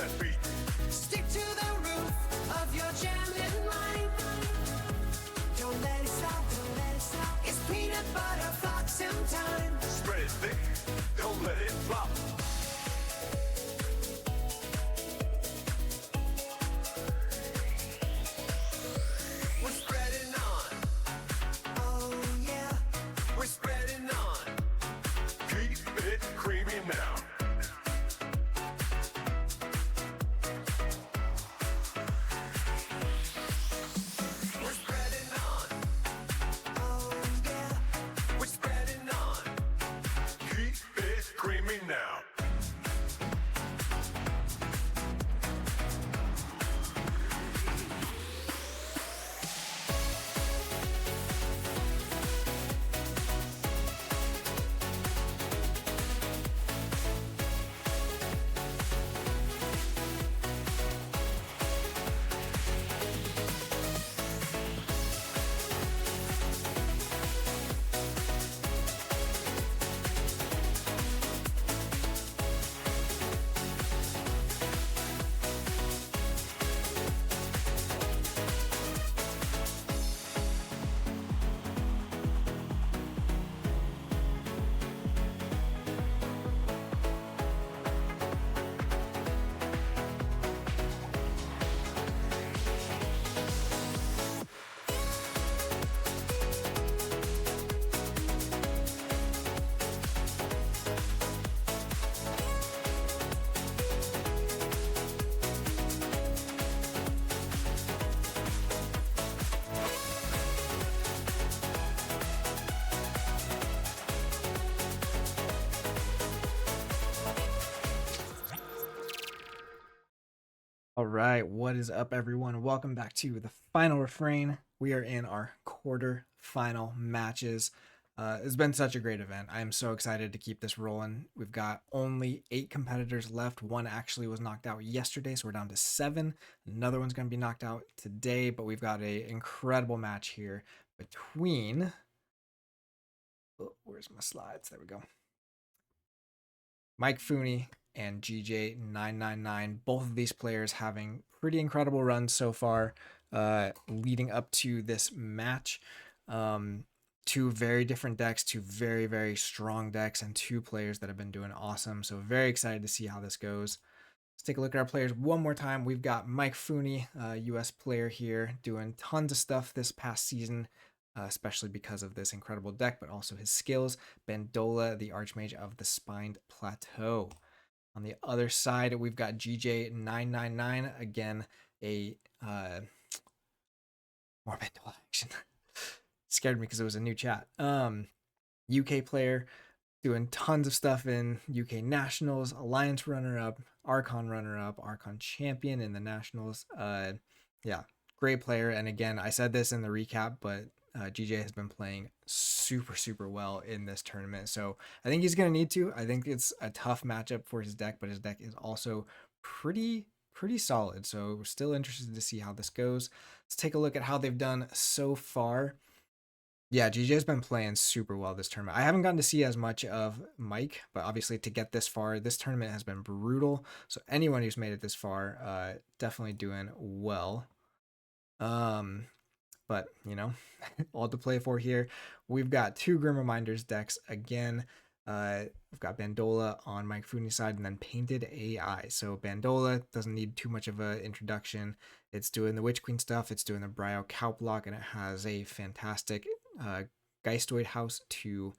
that beat. Stick to the roof of your jamming mind. Don't let it stop, don't let it stop. It's peanut butter flotsam time. Spread it thick, don't let it flop. We're spreading on, Oh yeah, we're spreading on. Keep it creamy now. We're spreading on, oh yeah. we're spreading on. Keep it creamy now. All right, what is up, everyone? Welcome back to the final refrain. We are in our quarter final matches. It's been such a great event. I am so excited to keep this rolling. We've got only 8 competitors left. One actually was knocked out yesterday, so we're down to 7. Another one's going to be knocked out today, but we've got an incredible match here between... Oh, where's my slides? There we go. Mikefuni and GJ999. Both of these players having pretty incredible runs so far, leading up to this match. Two very different decks, two very, very strong decks, and 2 players that have been doing awesome. So very excited to see how this goes. Let's take a look at our players one more time. We've got Mikefuni, US player here, doing tons of stuff this past season, especially because of this incredible deck, but also his skills. Bandola, the Archmage of the Spined Plateau. On the other side, we've got GJ999, again, a more Bandola action. Scared me because it was a new chat. UK player, doing tons of stuff in UK Nationals, Alliance runner-up, Archon runner-up, Archon champion in the Nationals. Yeah, great player. And again, I said this in the recap, but GJ has been playing super well in this tournament, so I think he's gonna need to. I think it's a tough matchup for his deck, but his deck is also pretty solid, so we're still interested to see how this goes. Let's take a look at how they've done so far. Yeah, GJ's been playing super well this tournament. I haven't gotten to see as much of Mike, but obviously to get this far, this tournament has been brutal, so anyone who's made it this far, definitely doing well. But, you know, all to play for here. We've got 2 Grim Reminders decks again. We've got Bandola on Mikefuni's side and then Painted AI. So Bandola doesn't need too much of an introduction. It's doing the Witch Queen stuff. It's doing the Bryo Cow block, and it has a fantastic Geistoid house to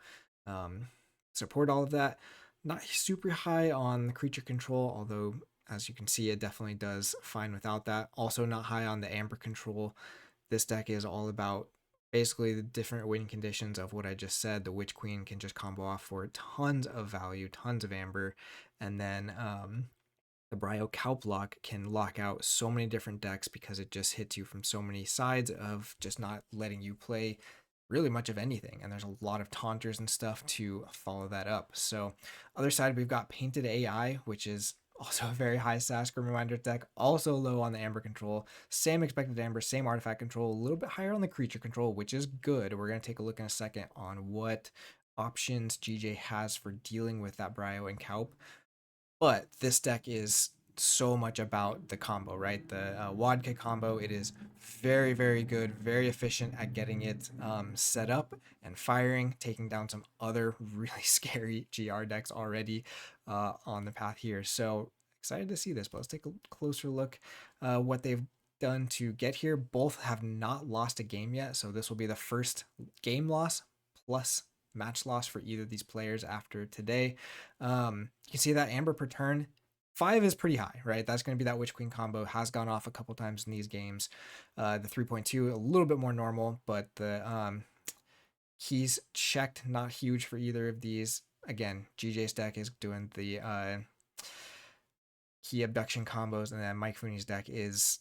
support all of that. Not super high on the creature control, although as you can see, it definitely does fine without that. Also not high on the Amber control. This deck is all about basically the different win conditions of what I just said. The Witch Queen can just combo off for tons of value, tons of Amber, and then the Bryo Cow block can lock out so many different decks because it just hits you from so many sides of just not letting you play really much of anything. And there's a lot of taunters and stuff to follow that up. So other side, we've got Painted AI, which is also a very high SAS Grim Reminder deck, also low on the Amber control, same expected Amber, same artifact control, a little bit higher on the creature control, which is good. We're going to take a look in a second on what options GJ has for dealing with that Bryo and Kaup. But this deck is so much about the combo, right? The wad kick combo. It is very, very good, very efficient at getting it set up and firing, taking down some other really scary GR decks already on the path here. So excited to see this, but let's take a closer look what they've done to get here. Both have not lost a game yet, so this will be the first game loss plus match loss for either of these players after today. You can see that Amber per turn 5 is pretty high, right? That's going to be that Witch Queen combo. Has gone off a couple times in these games. The 3.2 a little bit more normal, but the keys checked, not huge for either of these. Again, GJ's deck is doing the key abduction combos, and then Mikefuni's deck is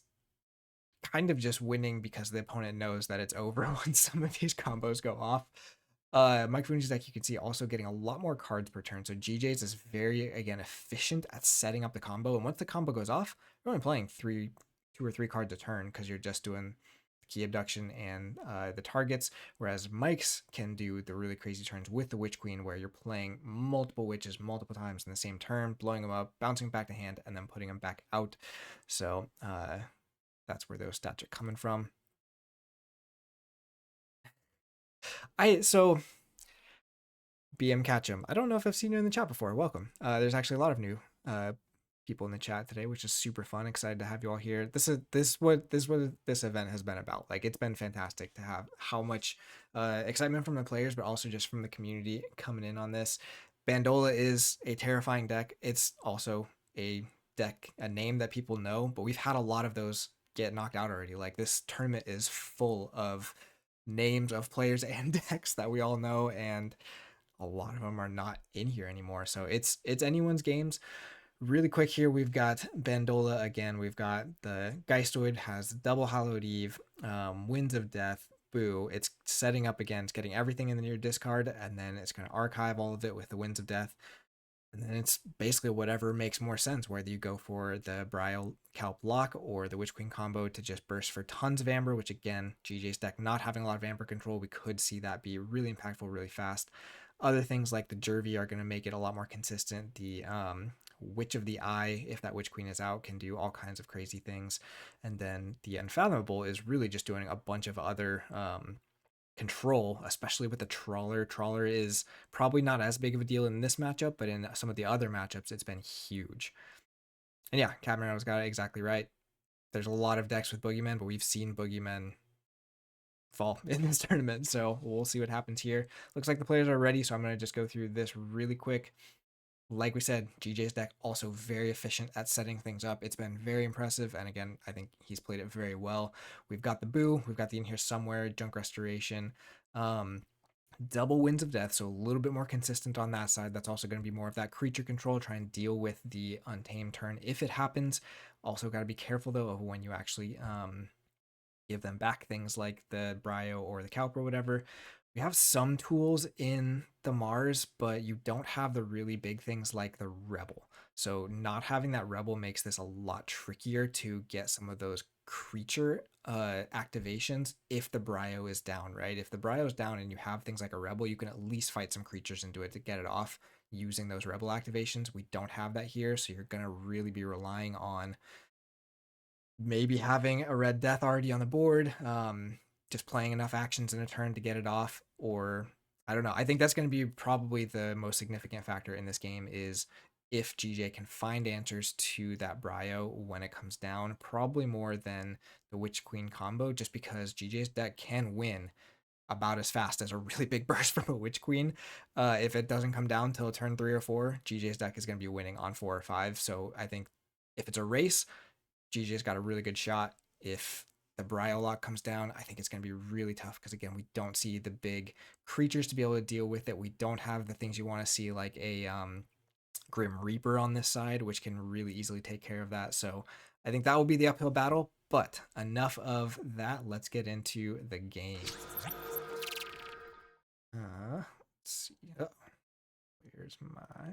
kind of just winning because the opponent knows that it's over when some of these combos go off. Mikefuni's deck, you can see, also getting a lot more cards per turn. So GJ's is very, again, efficient at setting up the combo. And once the combo goes off, you're only playing 2 or 3 cards a turn because you're just doing key abduction and the targets. Whereas Mike's can do the really crazy turns with the Witch Queen where you're playing multiple witches multiple times in the same turn, blowing them up, bouncing back to hand, and then putting them back out. So that's where those stats are coming from. So BM Catchem, I don't know if I've seen you in the chat before. Welcome. There's actually a lot of new people in the chat today, which is super fun. Excited to have you all here. This is what this event has been about. Like, it's been fantastic to have how much excitement from the players, but also just from the community coming in on this. Bandola is a terrifying deck. It's also a deck, a name that people know, but we've had a lot of those get knocked out already. Like, this tournament is full of names of players and decks that we all know, and a lot of them are not in here anymore. So it's anyone's games. Really quick here, we've got Bandola again. We've got the Geistoid has double Hallowed Eve, Winds of Death, Boo. It's setting up again. It's getting everything in the near discard, and then it's going to archive all of it with the Winds of Death. And then it's basically whatever makes more sense, whether you go for the Brio Kelp Lock or the Witch Queen combo to just burst for tons of Amber, which again, GJ's deck not having a lot of Amber control, we could see that be really impactful really fast. Other things like the Jervy are going to make it a lot more consistent. The Witch of the Eye, if that Witch Queen is out, can do all kinds of crazy things. And then the Unfathomable is really just doing a bunch of other control, especially with the Trawler. Trawler is probably not as big of a deal in this matchup, but in some of the other matchups, it's been huge. And yeah, Camerato's got it exactly right. There's a lot of decks with Boogeymen, but we've seen Boogeymen fall in this tournament, so we'll see what happens here. Looks like the players are ready, so I'm going to just go through this really quick. Like we said, GJ's deck also very efficient at setting things up. It's been very impressive, and again, I think he's played it very well. We've got the Boo, we've got the In Here Somewhere, Junk Restoration, double Winds of Death, so a little bit more consistent on that side. That's also going to be more of that creature control, try and deal with the Untamed turn if it happens. Also got to be careful, though, of when you actually give them back things like the Brio or the Kelp or whatever. We have some tools in the Mars, but you don't have the really big things like the Rebel. So not having that Rebel makes this a lot trickier to get some of those creature activations if the Brio is down, right? If the Brio is down and you have things like a Rebel, you can at least fight some creatures into it to get it off using those Rebel activations. We don't have that here, so you're going to really be relying on maybe having a Red Death already on the board, just playing enough actions in a turn to get it off, or I don't know. I think that's going to be probably the most significant factor in this game is if GJ can find answers to that Brio when it comes down, probably more than the Witch Queen combo, just because GJ's deck can win about as fast as a really big burst from a Witch Queen. If it doesn't come down till turn 3 or 4, GJ's deck is going to be winning on 4 or 5. So I think if it's a race, GJ's got a really good shot. If the Brio Lock comes down, I think it's going to be really tough because, again, we don't see the big creatures to be able to deal with it. We don't have the things you want to see like a Grim Reaper on this side, which can really easily take care of that. So I think that will be the uphill battle, but enough of that. Let's get into the game. Let's see. Oh, here's my...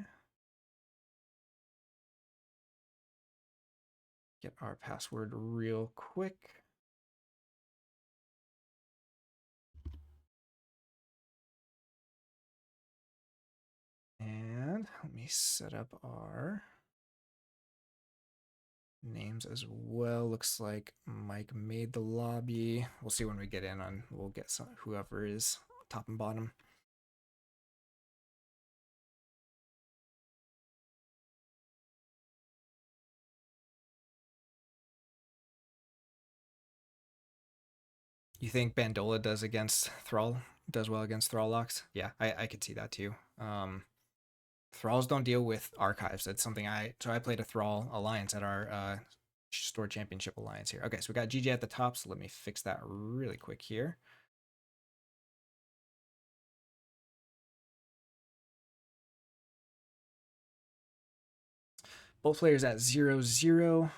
Get our password real quick. And let me set up our names as well. Looks like Mike made the lobby. We'll see when we get in on, we'll get some, whoever is top and bottom. You think Bandola does well against Thrall locks? Yeah, I could see that too. Thralls don't deal with archives. That's something so I played a Thrall alliance at our store championship alliance here. Okay, so we got GJ at the top, so let me fix that really quick here. Both players at 0-0.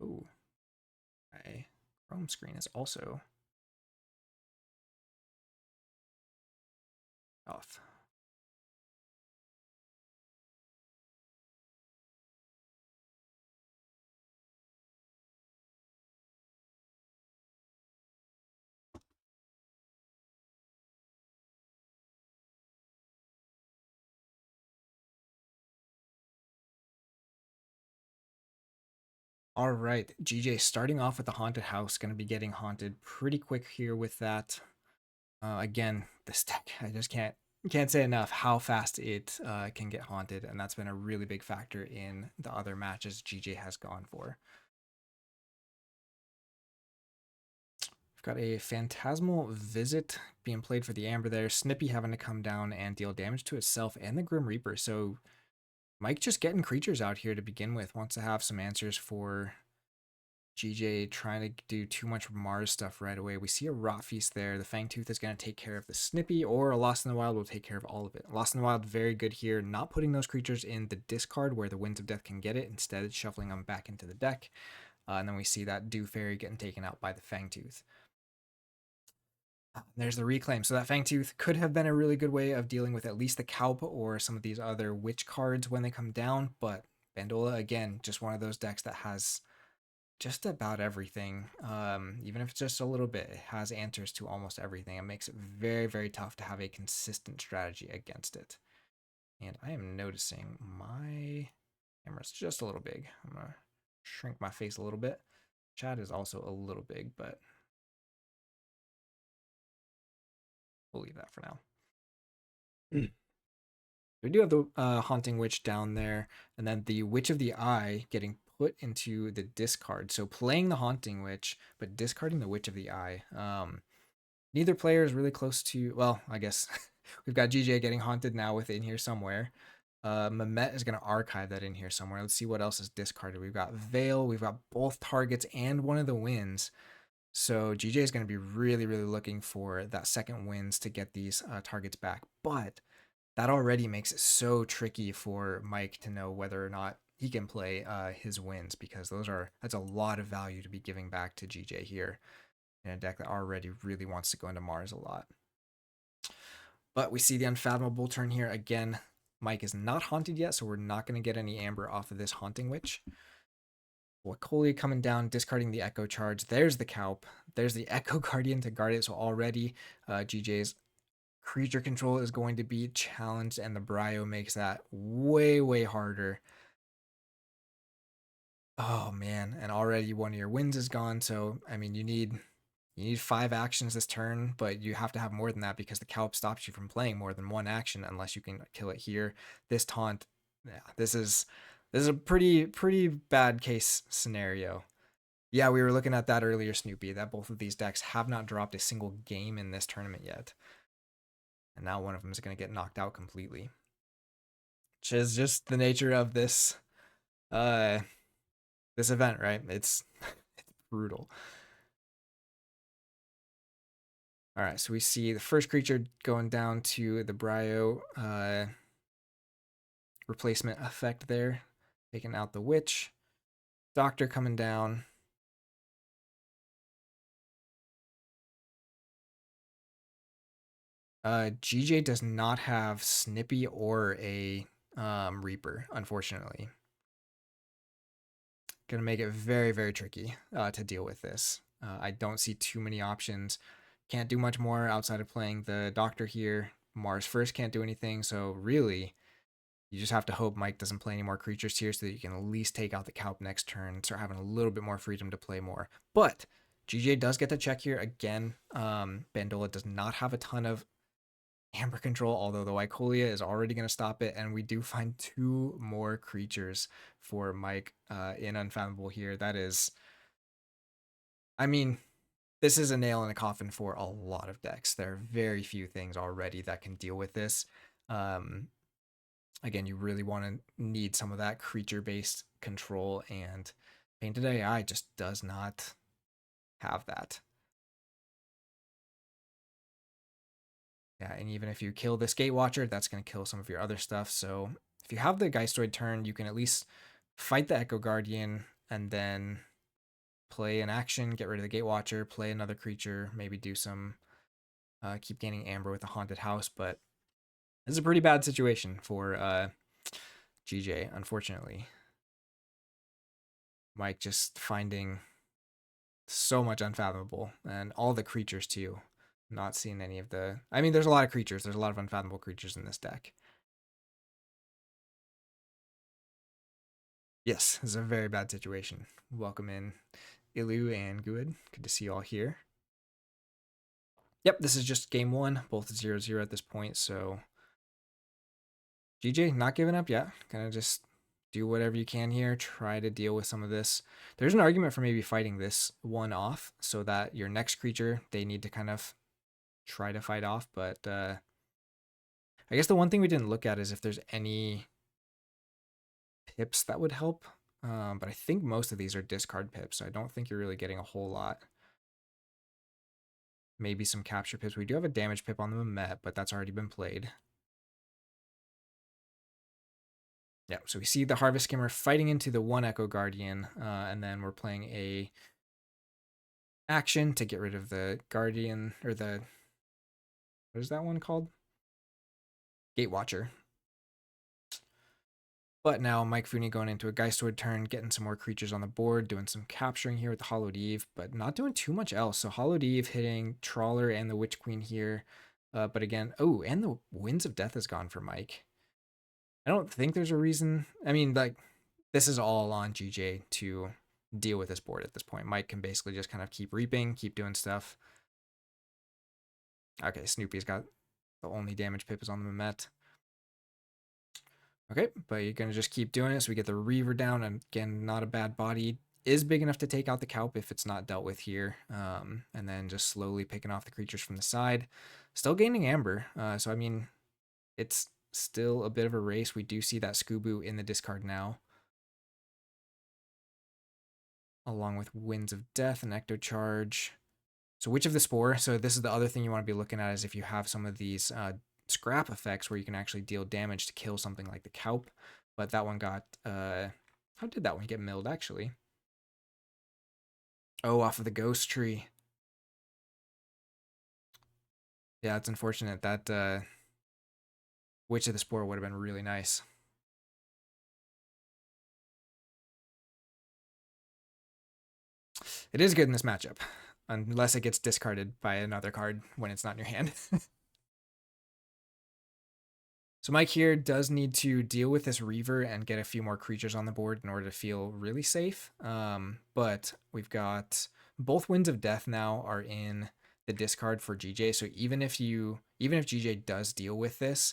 Ooh. My Chrome screen is also off. All right, GJ starting off with the haunted house, going to be getting haunted pretty quick here with that. Again, this deck, I just can't say enough how fast it can get haunted, and that's been a really big factor in the other matches GJ has gone for. We've got a Phantasmal Visit being played for the Amber there. Snippy having to come down and deal damage to itself and the Grim Reaper. So Mike just getting creatures out here to begin with. Wants to have some answers for GJ trying to do too much Mars stuff right away. We see a Rot Feast there. The Fangtooth is going to take care of the Snippy, or a Lost in the Wild will take care of all of it. Lost in the Wild, very good here. Not putting those creatures in the discard where the Winds of Death can get it. Instead, it's shuffling them back into the deck. And then we see that Dew Fairy getting taken out by the Fangtooth. There's the Reclaim. So that Fangtooth could have been a really good way of dealing with at least the Kaup or some of these other Witch cards when they come down. But Bandola, again, just one of those decks that has just about everything. Even if it's just a little bit, it has answers to almost everything. It makes it very, very tough to have a consistent strategy against it. And I am noticing my camera's just a little big. I'm going to shrink my face a little bit. Chat is also a little big, but we'll leave that for now. We do have the Haunting Witch down there, and then the Witch of the Eye getting put into the discard. So playing the Haunting Witch, but discarding the Witch of the Eye. Neither player is really close to, well, I guess we've got GJ getting haunted now within here somewhere. Mehmet is going to archive that in here somewhere. Let's see what else is discarded. We've got Veil, we've got both targets and one of the Winds. So GJ is going to be really, really looking for that second Winds to get these targets back. But that already makes it so tricky for Mike to know whether or not he can play his Winds, because that's a lot of value to be giving back to GJ here in a deck that already really wants to go into Mars a lot. But we see the Unfathomable turn here. Again, Mike is not haunted yet, so we're not going to get any Amber off of this Haunting Witch. Wakoli coming down, discarding the Echo Charge. There's the Kaup. There's the Echo Guardian to guard it. So already GJ's creature control is going to be challenged, and the Bryo makes that way, way harder. Oh man, and already one of your Winds is gone. So I mean, you need 5 actions this turn, but you have to have more than that because the Kaup stops you from playing more than one action unless you can kill it here. This taunt, yeah, this is a pretty bad case scenario. Yeah, we were looking at that earlier, Snoopy, that both of these decks have not dropped a single game in this tournament yet. And now one of them is going to get knocked out completely. Which is just the nature of this this event, right? It's brutal. All right, so we see the first creature going down to the Bryo replacement effect there, taking out the Witch. Doctor coming down. GJ does not have Snippy or a Reaper, unfortunately. Gonna make it very, very tricky to deal with this. I don't see too many options. Can't do much more outside of playing the Doctor here. Mars first can't do anything, so really You just have to hope Mike doesn't play any more creatures here so that you can at least take out the Calp next turn and start having a little bit more freedom to play more. But GJ does get the check here again. Bandola does not have a ton of Amber control, although the Wycolia is already going to stop it, and we do find 2 more creatures for Mike in Unfathomable here. That is, I mean, this is a nail in a coffin for a lot of decks. There are very few things already that can deal with this. Again, you really want to need some of that creature-based control, and Painted AI just does not have that. Yeah, and even if you kill this Gatewatcher, that's going to kill some of your other stuff. So if you have the Geistoid turn, you can at least fight the Echo Guardian and then play an action, get rid of the Gatewatcher, play another creature, maybe do some keep gaining Amber with the Haunted House. But this is a pretty bad situation for GJ, unfortunately. Mike just finding so much Unfathomable, and all the creatures too. Not seeing any of the... I mean, there's a lot of creatures. There's a lot of Unfathomable creatures in this deck. Yes, this is a very bad situation. Welcome in Ilu and Good. Good to see you all here. Yep, this is just game 1. Both 0-0 at this point, so... GJ, not giving up yet. Kind of just do whatever you can here. Try to deal with some of this. There's an argument for maybe fighting this one off so that your next creature, they need to kind of try to fight off. But I guess the one thing we didn't look at is if there's any pips that would help. But I think most of these are discard pips, so I don't think you're really getting a whole lot. Maybe some capture pips. We do have a damage pip on the Mamet, but that's already been played. Yeah, so we see the Harvest Skimmer fighting into the 1 Echo Guardian, and then we're playing a action to get rid of the Guardian, or the... What is that one called? Gatewatcher. But now Mikefuni going into a Geistoid turn, getting some more creatures on the board, doing some capturing here with the Hollowed Eve, but not doing too much else. So Hollowed Eve hitting Trawler and the Witch Queen here. But again, oh, and the Winds of Death is gone for Mike. I don't think there's a reason. I mean, like, this is all on GJ to deal with this board at this point. Mike can basically just kind of keep reaping, keep doing stuff. Okay, Snoopy's got the only damage pip is on the Mamet. Okay, but you're going to just keep doing it. So we get the Reaver down, and again, not a bad body. Is big enough to take out the Calp if it's not dealt with here. And then just slowly picking off the creatures from the side. Still gaining Amber. So, I mean, it's still a bit of a race. We do see that Scoobu in the discard now, along with Winds of Death and Ecto Charge. So which of the Spore? So this is the other thing you want to be looking at, is if you have some of these scrap effects where you can actually deal damage to kill something like the Calp. But that one got... how did that one get milled, actually? Oh, off of the Ghost Tree. Yeah, it's unfortunate. That Witch of the Spore would have been really nice. It is good in this matchup, unless it gets discarded by another card when it's not in your hand. So Mike here does need to deal with this Reaver and get a few more creatures on the board in order to feel really safe. But we've got both Winds of Death now are in the discard for GJ. So even if GJ does deal with this,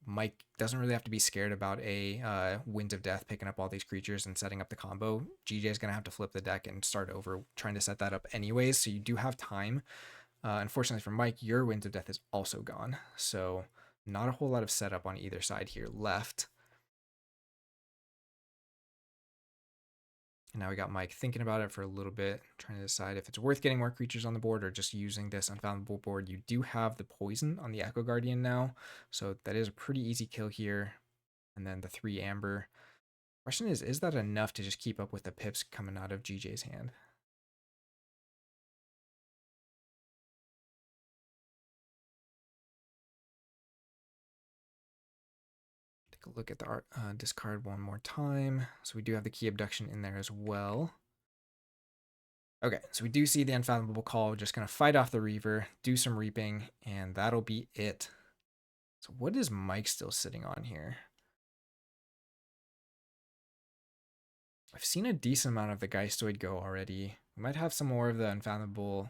Mike doesn't really have to be scared about a Winds of Death picking up all these creatures and setting up the combo. GJ is going to have to flip the deck and start over trying to set that up anyways. So you do have time. Unfortunately for Mike, your Winds of Death is also gone. So not a whole lot of setup on either side here left. And now we got Mike thinking about it for a little bit, trying to decide if it's worth getting more creatures on the board or just using this Unfathomable board. You do have the poison on the Echo Guardian now, so that is a pretty easy kill here. And then the 3 Amber. Question is that enough to just keep up with the pips coming out of GJ's hand? Take a look at the art, discard one more time. So we do have the Key Abduction in there as well. Okay, so we do see the Unfathomable Call. We're just going to fight off the Reaver, do some reaping, and that'll be it. So what is Mike still sitting on here? I've seen a decent amount of the Geistoid go already. We might have some more of the Unfathomable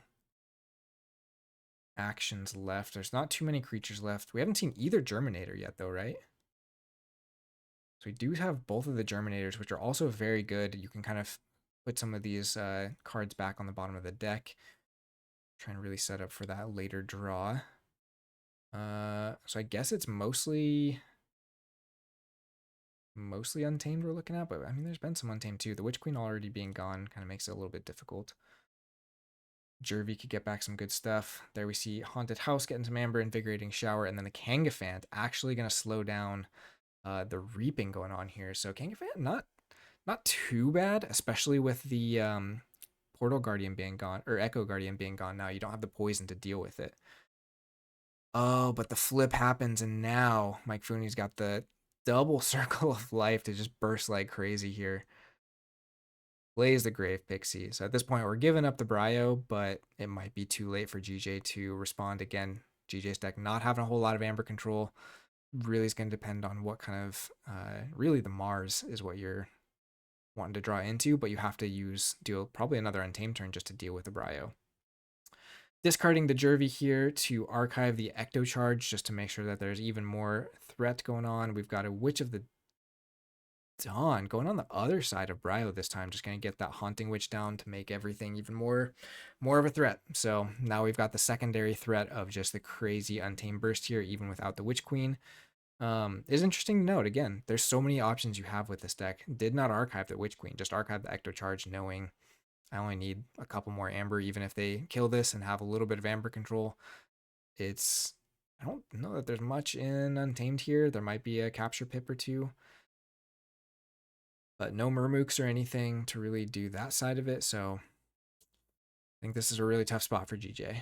actions left. There's not too many creatures left. We haven't seen either Germinator yet, though, right? So we do have both of the Germinators, which are also very good. You can kind of put some of these cards back on the bottom of the deck. Trying to really set up for that later draw. So I guess it's mostly Untamed we're looking at, but I mean, there's been some Untamed too. The Witch Queen already being gone kind of makes it a little bit difficult. Jervy could get back some good stuff. There we see Haunted House getting some Amber, Invigorating Shower, and then the Kangafant actually going to slow down the Reaping going on here. So Kangafant, not too bad, especially with the Portal Guardian being gone, or Echo Guardian being gone now. You don't have the poison to deal with it. Oh, but the flip happens, and now Mikefuni's got the double circle of life to just burst like crazy here. Plays the Grave Pixie. So at this point, we're giving up the Bryo, but it might be too late for GJ to respond again. GJ's deck not having a whole lot of Amber control. Really is going to depend on what kind of, really the Mars is what you're wanting to draw into, but you have to deal probably another Untamed turn just to deal with the Bryo. Discarding the Jervy here to archive the Ecto Charge just to make sure that there's even more threat going on. We've got a Witch of the Dawn going on the other side of Bryo this time, just going to get that Haunting Witch down to make everything even more of a threat. So now we've got the secondary threat of just the crazy Untamed Burst here, even without the Witch Queen. Is interesting to note, again, there's so many options you have with this deck. Did not archive the Witch Queen, just archive the Ecto Charge, knowing I only need a couple more Amber, even if they kill this and have a little bit of Amber control. I don't know that there's much in Untamed here. There might be a Capture Pip or two, but no Murmooks or anything to really do that side of it. So I think this is a really tough spot for GJ.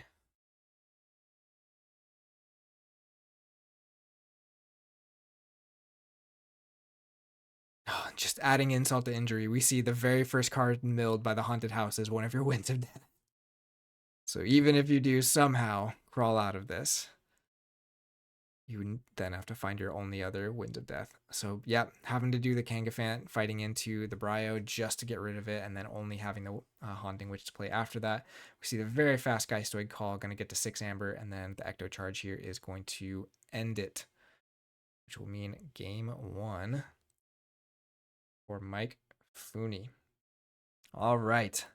Oh, just adding insult to injury, we see the very first card milled by the Haunted House as one of your Winds of Death. So even if you do somehow crawl out of this, you then have to find your only other Winds of Death. So yeah, having to do the Kangafant, fighting into the Bryo just to get rid of it, and then only having the Haunting Witch to play after that. We see the very fast Geistoid Call, going to get to 6 Amber, and then the Ecto Charge here is going to end it, which will mean game 1 for Mikefuni. All right.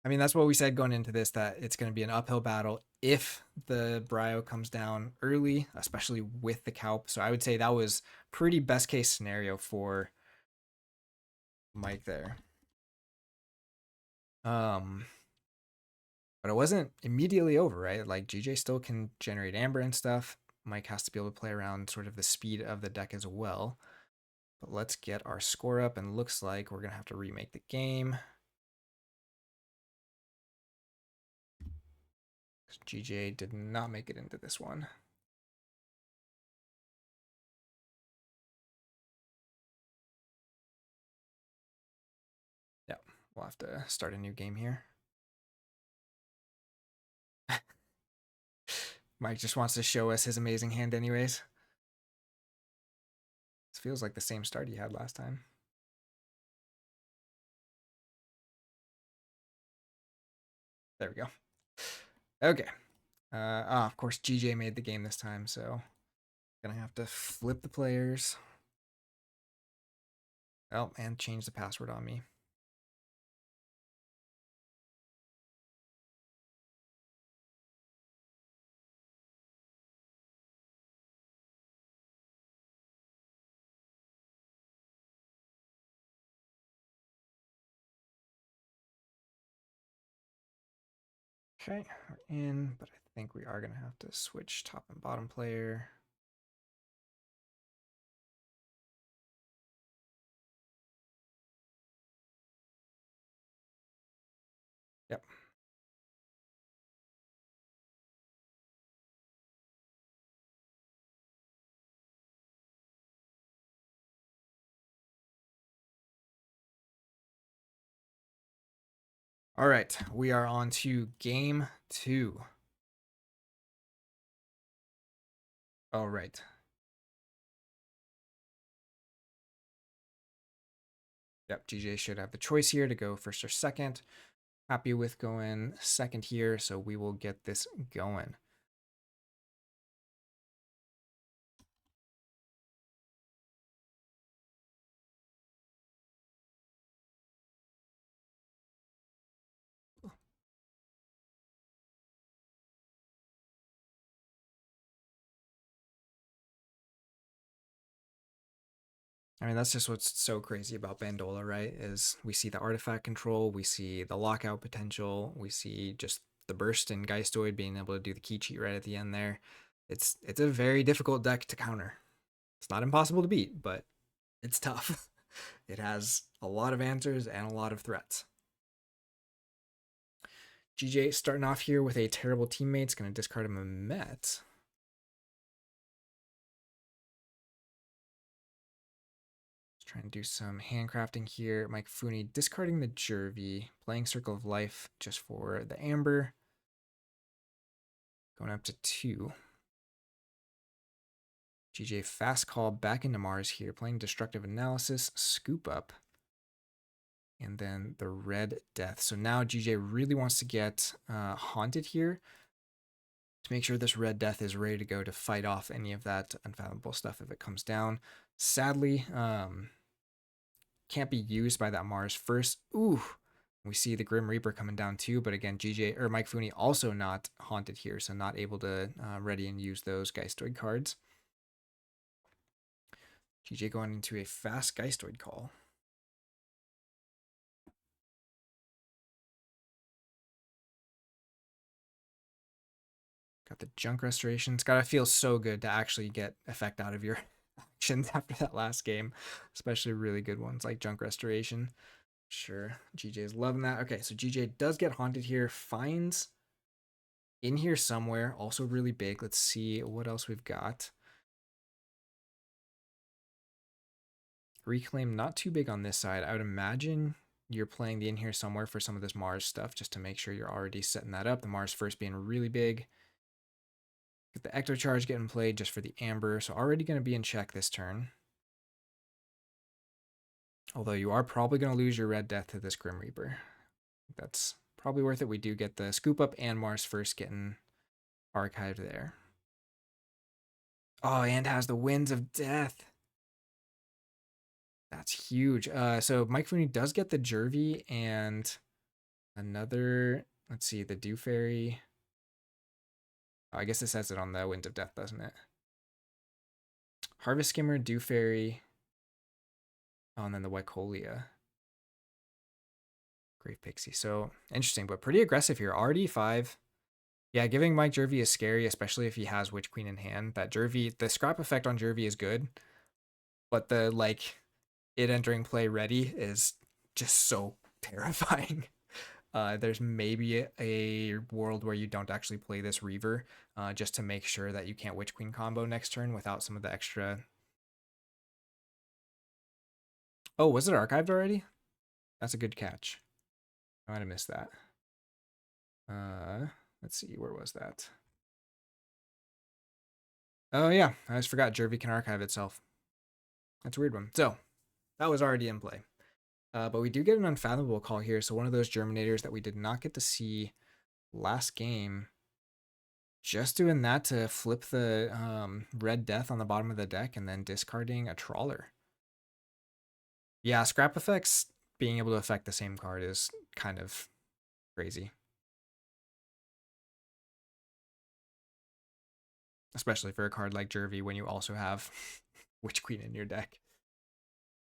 I mean, that's what we said going into this, that it's going to be an uphill battle if the Bryo comes down early, especially with the Calp. So I would say that was pretty best case scenario for Mike there. But it wasn't immediately over, right? Like GJ still can generate Amber and stuff. Mike has to be able to play around sort of the speed of the deck as well. But let's get our score up, and looks like we're going to have to remake the game. GJ did not make it into this one. Yeah, we'll have to start a new game here. Mike just wants to show us his amazing hand anyways. This feels like the same start he had last time. There we go. Okay. Of course, GJ made the game this time, so gonna have to flip the players. Oh, and change the password on me. Okay, we're in, but I think we are gonna have to switch top and bottom player. Yep. All right, we are on to game 2. Oh, right. Yep, GJ should have the choice here to go first or second. Happy with going second here, so we will get this going. I mean, that's just what's so crazy about Bandola, right? Is we see the artifact control, we see the lockout potential, we see just the burst and Geistoid being able to do the key cheat right at the end there. It's a very difficult deck to counter. It's not impossible to beat, but it's tough. It has a lot of answers and a lot of threats. GJ starting off here with a terrible teammate. It's going to discard him a Met. Trying to do some handcrafting here. Mikefuni discarding the Jervy, playing Circle of Life just for the Amber. Going up to 2. GJ fast call back into Mars here, playing Destructive Analysis, scoop up, and then the Red Death. So now GJ really wants to get Haunted here to make sure this Red Death is ready to go to fight off any of that Unfathomable stuff if it comes down. Sadly, can't be used by that Mars first. Ooh, we see the Grim Reaper coming down too, but again, GJ or Mikefuni also not haunted here, so not able to ready and use those Geistoid cards. GJ going into a fast Geistoid call. Got the Junk Restoration. It's gotta feel so good to actually get effect out of your actions after that last game, especially really good ones like Junk Restoration. Sure, GJ's loving that. Okay, so GJ does get haunted here, finds in here somewhere, also really big. Let's see what else we've got. Reclaim, not too big on this side. I would imagine you're playing the in here somewhere for some of this Mars stuff, just to make sure you're already setting that up. The Mars first being really big. Get the Ecto Charge getting played just for the Amber, so already going to be in check this turn. Although you are probably going to lose your Red Death to this Grim Reaper. That's probably worth it. We do get the Scoop Up and Mars first getting archived there. Oh, and has the Winds of Death. That's huge. So Mikefuni does get the Jervy and another, let's see, the Dew Fairy. Oh, I guess it says it on the Winds of Death, doesn't it? Harvest Skimmer, Dew Fairy. Oh, and then the Wycolia. Grave Pixie. So interesting, but pretty aggressive here. RD5. Yeah, giving Mike Jervy is scary, especially if he has Witch Queen in hand. That Jervy, the scrap effect on Jervy is good, but the like it entering play ready is just so terrifying. There's maybe a world where you don't actually play this Reaver, just to make sure that you can't Witch Queen combo next turn without some of the extra. Oh, was it archived already? That's a good catch. I might have missed that. Let's see, where was that? Oh yeah, I just forgot Jervy can archive itself. That's a weird one. So that was already in play. But we do get an Unfathomable call here. So one of those Germinators that we did not get to see last game. Just doing that to flip the Red Death on the bottom of the deck and then discarding a Trawler. Yeah, scrap effects being able to affect the same card is kind of crazy. Especially for a card like Jervy when you also have Witch Queen in your deck.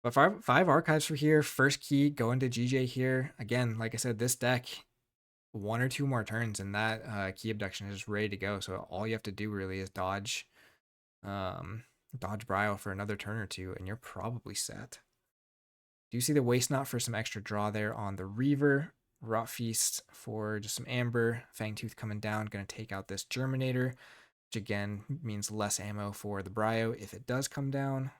But five archives for here. First key going to GJ here. Again, like I said, this deck, 1 or 2 more turns and that key abduction is ready to go. So all you have to do really is dodge Brio for another turn or 2 and you're probably set. Do you see the Waste Knot for some extra draw there on the Reaver? Rot Feast for just some Amber. Fangtooth coming down, going to take out this Germinator, which again means less ammo for the Brio if it does come down.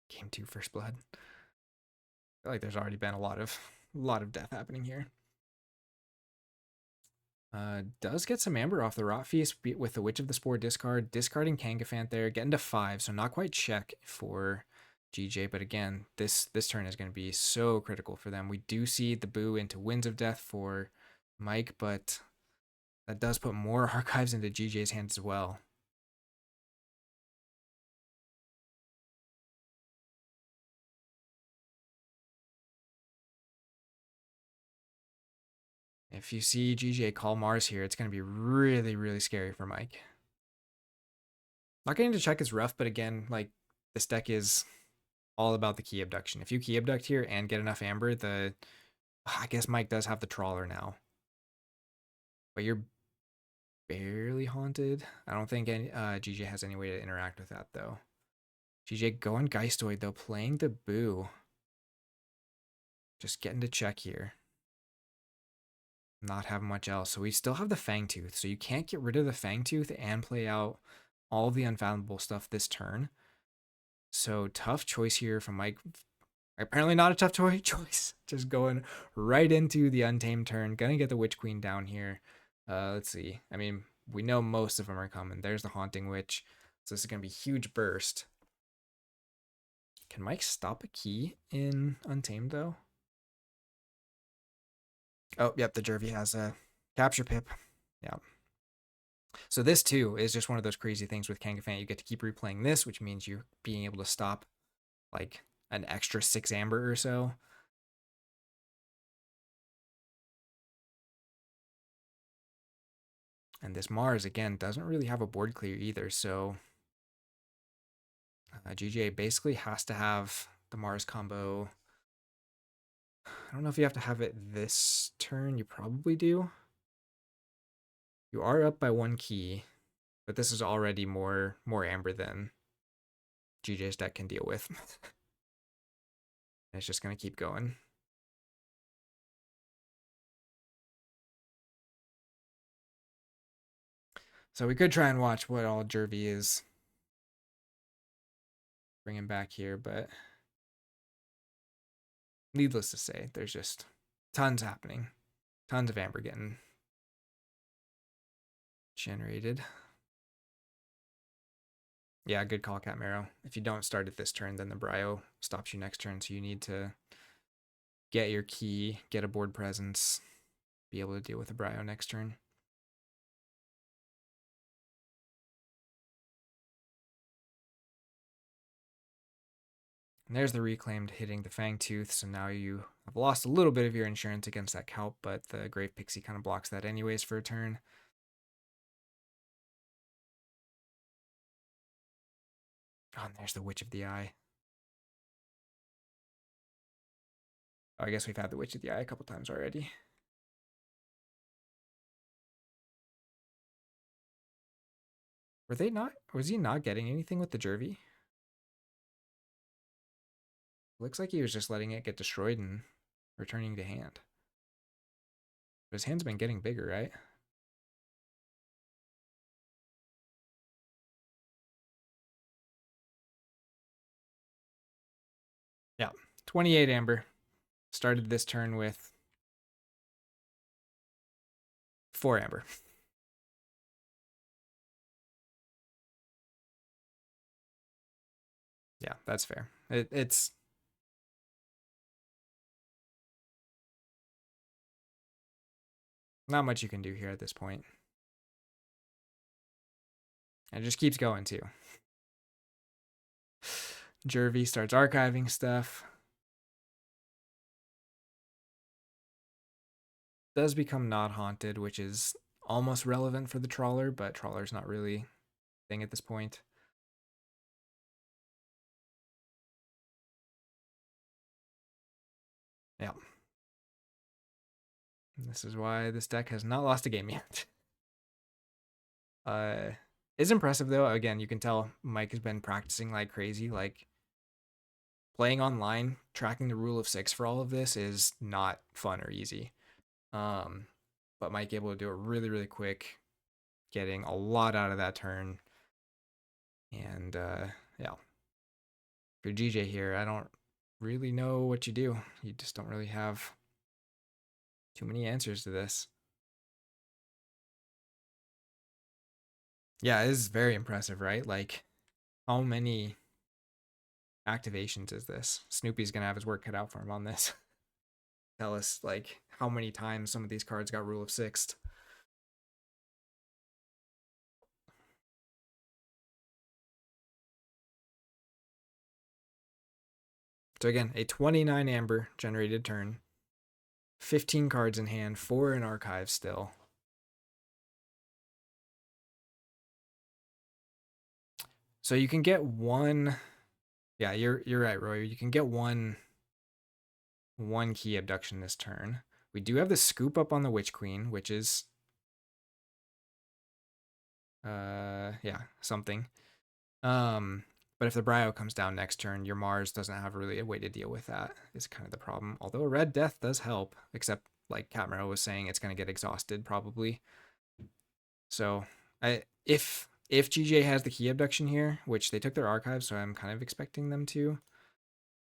Game 2 First Blood. I feel like there's already been a lot of death happening here. Does get some amber off the Rot Feast with the Witch of the Spore discard, discarding Kangafant there, getting to 5, so not quite check for GJ, but again, this turn is going to be so critical for them. We do see the Boo into Winds of Death for Mike, but that does put more archives into GJ's hands as well. If you see GJ call Mars here, it's going to be really, really scary for Mike. Not getting to check is rough, but again, like, this deck is all about the key abduction. If you key abduct here and get enough amber, I guess Mike does have the trawler now. But you're barely haunted. I don't think GJ has any way to interact with that, though. GJ going Geistoid, though, playing the Boo. Just getting to check here. Not having much else. So we still have the Fangtooth. So you can't get rid of the Fangtooth and play out all the unfathomable stuff this turn. So tough choice here from Mike. Apparently not a tough choice. Just going right into the Untamed turn. Gonna get the Witch Queen down here. Let's see. I mean, we know most of them are coming. There's the Haunting Witch. So this is gonna be huge burst. Can Mike stop a key in Untamed, though? Oh, yep, the Jervy has a Capture Pip. Yeah. So this, too, is just one of those crazy things with Kangafant. You get to keep replaying this, which means you're being able to stop, like, an extra 6 amber or so. And this Mars, again, doesn't really have a board clear either, so GJ basically has to have the Mars combo. I don't know if you have to have it this turn. You probably do. You are up by 1 key, but this is already more amber than GJ's deck can deal with. It's just going to keep going. So we could try and watch what all Jervy is bringing back here, but needless to say, there's just tons happening. Tons of amber getting generated. Yeah, good call, Cat Marrow. If you don't start it this turn, then the Bryo stops you next turn, so you need to get your key, get a board presence, be able to deal with the Bryo next turn. And there's the Reclaimed hitting the Fangtooth, so now you have lost a little bit of your insurance against that Kelp, but the Grave Pixie kind of blocks that anyways for a turn. Oh, and there's the Witch of the Eye. Oh, I guess we've had the Witch of the Eye a couple times already. Was he not getting anything with the Jervy? Looks like he was just letting it get destroyed and returning to hand. But his hand's been getting bigger, right? Yeah, 28 amber. Started this turn with 4 amber. Yeah, that's fair. It's not much you can do here at this point. And it just keeps going, too. Jervy starts archiving stuff. Does become not haunted, which is almost relevant for the Trawler, but Trawler's not really a thing at this point. Yeah. And this is why this deck has not lost a game yet. Is impressive, though. Again, you can tell Mike has been practicing like crazy. Like, playing online, tracking the rule of 6 for all of this is not fun or easy. But Mike able to do it really, really quick, getting a lot out of that turn. And yeah, for GJ here, I don't really know what you do. You just don't really have too many answers to this. Yeah, it is very impressive, right? Like, how many activations is this? Snoopy's gonna have his work cut out for him on this. Tell us, like, how many times some of these cards got rule of sixth. So again, a 29 amber generated turn, 15 cards in hand, 4 in archive still. So you can get one. Yeah, you're right, Roy. You can get one key abduction this turn. We do have the scoop up on the Witch Queen, which is yeah, something. But if the Brio comes down next turn, your Mars doesn't have really a way to deal with that, is kind of the problem. Although a Red Death does help, except like Catmero was saying, it's gonna get exhausted probably. So if GJ has the key abduction here, which they took their archive, so I'm kind of expecting them to.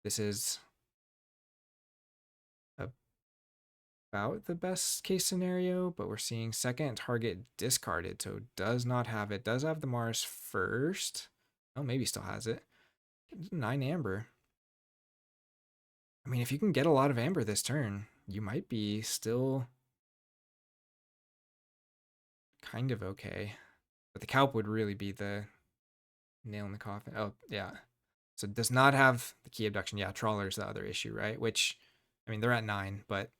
This is about the best case scenario, but we're seeing second target discarded, so does not have it. Does have the Mars first. Oh, maybe still has it. 9 amber. I mean, if you can get a lot of amber this turn, you might be still kind of okay. But the Calp would really be the nail in the coffin. Oh, yeah. So it does not have the key abduction. Yeah, Trawler's the other issue, right? Which, I mean, they're at 9, but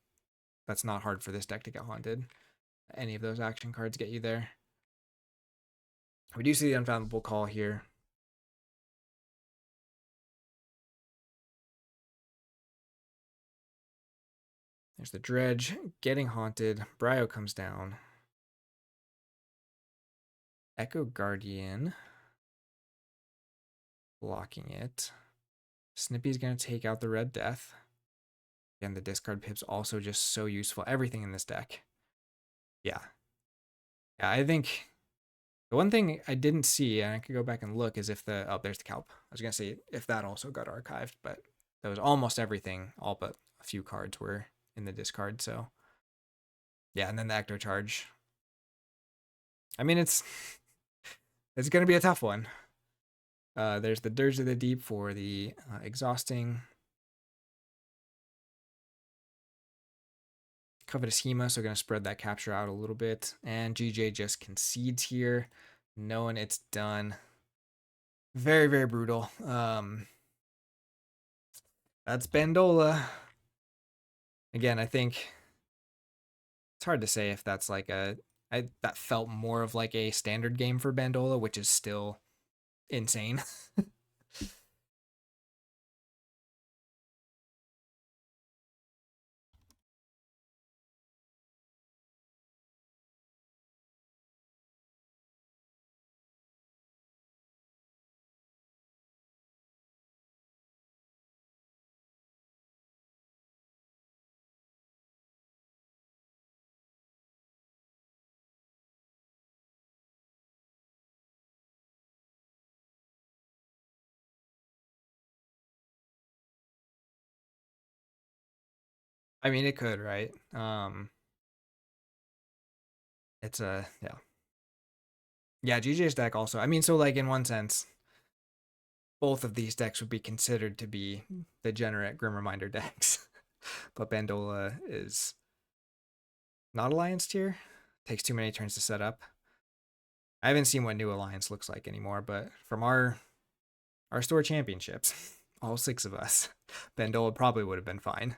that's not hard for this deck to get haunted. Any of those action cards get you there. We do see the Unfathomable Call here. There's the Dredge getting haunted. Brio comes down. Echo Guardian blocking it. Snippy's going to take out the Red Death. Again, the discard pip's also just so useful. Everything in this deck. Yeah. Yeah, I think the one thing I didn't see, and I could go back and look, is if the... Oh, there's the Kelp. I was going to say if that also got archived, but that was almost everything. All but a few cards were in the discard, so... Yeah, and then the Ecto Charge. I mean, it's going to be a tough one. There's the Dirge of the Deep for the exhausting. Covetous Hema, so going to spread that capture out a little bit. And GJ just concedes here, knowing it's done. Very, very brutal. That's Bandola. Again, I think it's hard to say if that's like that felt more of like a standard game for Bandola, which is still insane. I mean, it could, right? It's a yeah. GJ's deck also. I mean, so like in one sense, both of these decks would be considered to be degenerate Grim Reminder decks, but Bandola is not Alliance tier. Takes too many turns to set up. I haven't seen what new Alliance looks like anymore, but from our store championships, all 6 of us, Bandola probably would have been fine.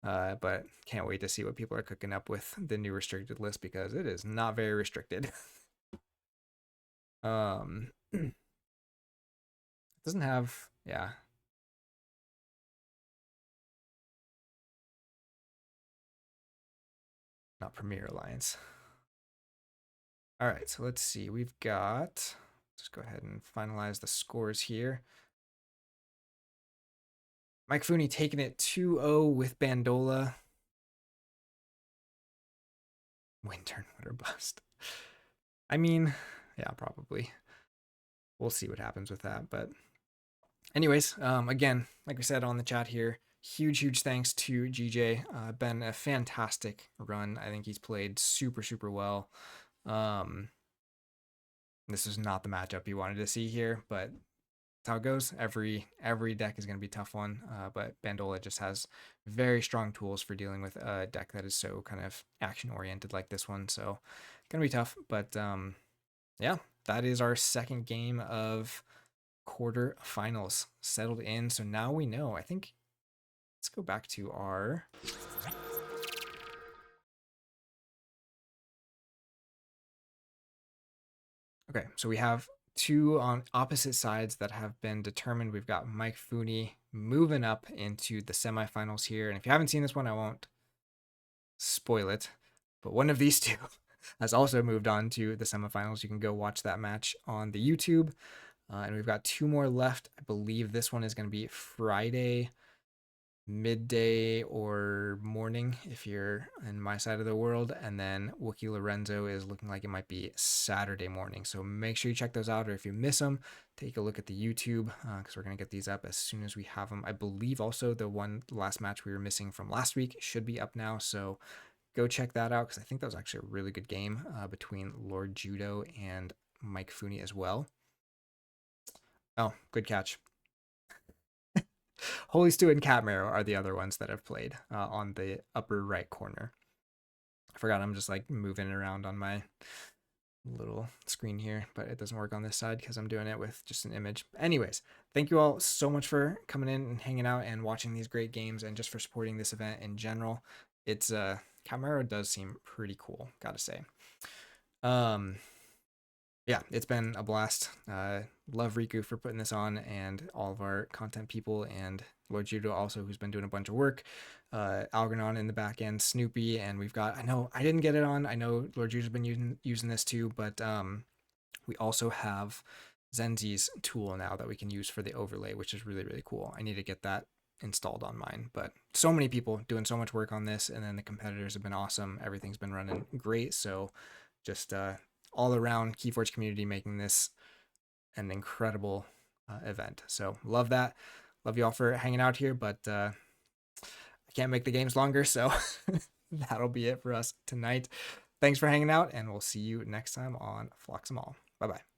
But can't wait to see what people are cooking up with the new restricted list because it is not very restricted. It doesn't have, yeah. Not Premier Alliance. All right, so let's see. We've got, just go ahead and finalize the scores here. Mikefuni taking it 2-0 with Bandola. Win turn, winner bust. I mean, yeah, probably. We'll see what happens with that. But anyways, again, like we said on the chat here, huge thanks to GJ. Been a fantastic run. I think he's played super well. This is not the matchup you wanted to see here, but that's how it goes. Every deck is going to be a tough one, but Bandola just has very strong tools for dealing with a deck that is so kind of action oriented like this one. So gonna be tough, but yeah, that is our second game of quarterfinals settled in. So now we know. I think let's go back to our okay. So we have two on opposite sides that have been determined. We've got Mikefuni moving up into the semifinals here, and if you haven't seen this one, I won't spoil it. But one of these two has also moved on to the semifinals. You can go watch that match on the YouTube. And we've got two more left. I believe this one is going to be Friday midday or morning if you're in my side of the world. And then Wookie Lorenzo is looking like it might be Saturday morning. So make sure you check those out. Or if you miss them, take a look at the YouTube because we're going to get these up as soon as we have them. I believe also the last match we were missing from last week should be up now. So go check that out because I think that was actually a really good game between Lord Judo and Mikefuni as well. Oh, good catch. Holy Stew and Catmarrow are the other ones that I've played on the upper right corner. I forgot I'm just like moving around on my little screen here, but it doesn't work on this side because I'm doing it with just an image. Anyways, thank you all so much for coming in and hanging out and watching these great games and just for supporting this event in general. It's Catmarrow does seem pretty cool, gotta say. Yeah, it's been a blast. Love Riku for putting this on and all of our content people and Lord Judo also, who's been doing a bunch of work. Algernon in the back end, Snoopy, and we've got, I know I didn't get it on. I know Lord Judo's been using this too, but we also have Zenzi's tool now that we can use for the overlay, which is really, really cool. I need to get that installed on mine, but so many people doing so much work on this, and then the competitors have been awesome. Everything's been running great, so just all around Keyforge community making this an incredible event. So love that. Love you all for hanging out here, but I can't make the games longer, so that'll be it for us tonight. Thanks for hanging out, and we'll see you next time on Floxamal. Bye-bye.